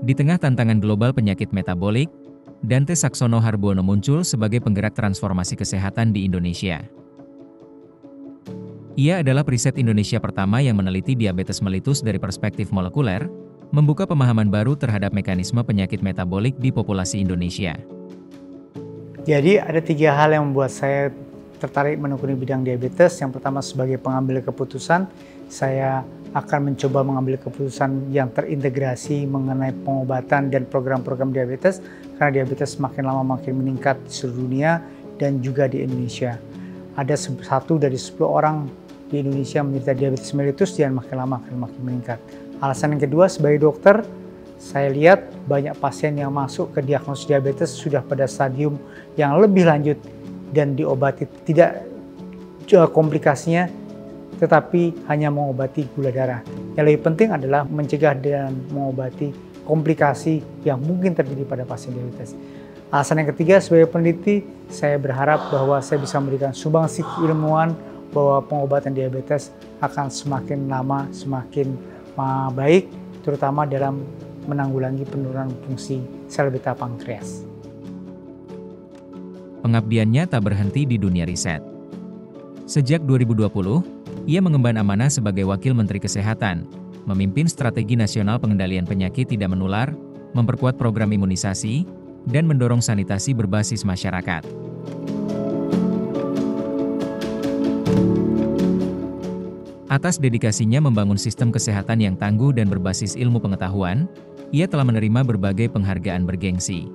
Di tengah tantangan global penyakit metabolik, Dante Saxono Harbono muncul sebagai penggerak transformasi kesehatan di Indonesia. Ia adalah periset Indonesia pertama yang meneliti diabetes mellitus dari perspektif molekuler, membuka pemahaman baru terhadap mekanisme penyakit metabolik di populasi Indonesia. Jadi ada 3 hal yang membuat saya tertarik menekuni bidang diabetes. Yang pertama, sebagai pengambil keputusan, saya akan mencoba mengambil keputusan yang terintegrasi mengenai pengobatan dan program-program diabetes, karena diabetes makin lama makin meningkat di seluruh dunia dan juga di Indonesia. Ada 1 dari 10 orang di Indonesia menderita diabetes mellitus dan makin lama makin meningkat. Alasan yang kedua, sebagai dokter, saya lihat banyak pasien yang masuk ke diagnosis diabetes sudah pada stadium yang lebih lanjut dan diobati tidak komplikasinya, tetapi hanya mengobati gula darah. Yang lebih penting adalah mencegah dan mengobati komplikasi yang mungkin terjadi pada pasien diabetes. Alasan yang ketiga, sebagai peneliti, saya berharap bahwa saya bisa memberikan sumbangsi keilmuan bahwa pengobatan diabetes akan semakin lama semakin baik, terutama dalam menanggulangi penurunan fungsi sel beta pankreas. Pengabdiannya tak berhenti di dunia riset. Sejak 2020, ia mengemban amanah sebagai Wakil Menteri Kesehatan, memimpin strategi nasional pengendalian penyakit tidak menular, memperkuat program imunisasi, dan mendorong sanitasi berbasis masyarakat. Atas dedikasinya membangun sistem kesehatan yang tangguh dan berbasis ilmu pengetahuan, ia telah menerima berbagai penghargaan bergengsi.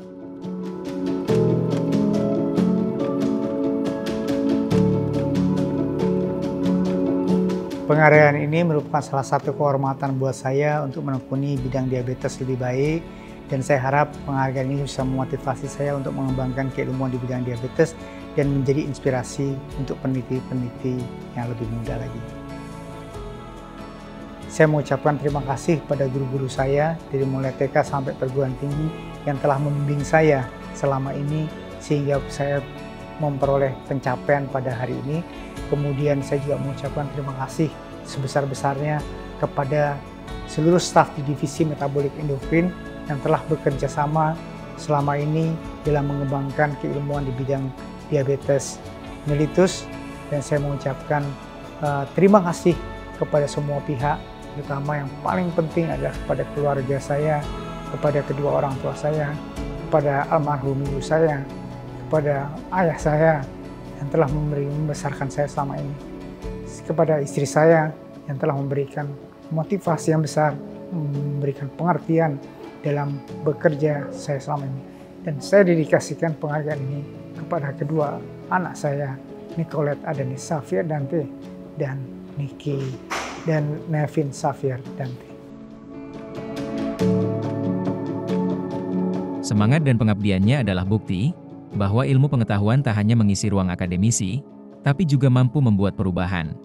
Penghargaan ini merupakan salah satu kehormatan buat saya untuk menekuni bidang diabetes lebih baik, dan saya harap penghargaan ini bisa memotivasi saya untuk mengembangkan keilmuan di bidang diabetes dan menjadi inspirasi untuk peneliti-peneliti yang lebih muda lagi. Saya mengucapkan terima kasih pada guru-guru saya dari mulai TK sampai perguruan tinggi yang telah membimbing saya selama ini sehingga saya memperoleh pencapaian pada hari ini. Kemudian saya juga mengucapkan terima kasih sebesar-besarnya kepada seluruh staf di Divisi Metabolik Endokrin yang telah bekerja sama selama ini dalam mengembangkan keilmuan di bidang diabetes mellitus, dan saya mengucapkan terima kasih kepada semua pihak, terutama yang paling penting adalah kepada keluarga saya, kepada kedua orang tua saya, kepada almarhum ibu saya, kepada ayah saya yang telah membesarkan saya selama ini, kepada istri saya yang telah memberikan motivasi yang besar, memberikan pengertian dalam bekerja saya selama ini. Dan saya dedikasikan penghargaan ini kepada kedua anak saya, Nicolette Adani Xavier Dante dan Niki dan Nevin Xavier Dante. Semangat dan pengabdiannya adalah bukti bahwa ilmu pengetahuan tak hanya mengisi ruang akademisi, tapi juga mampu membuat perubahan.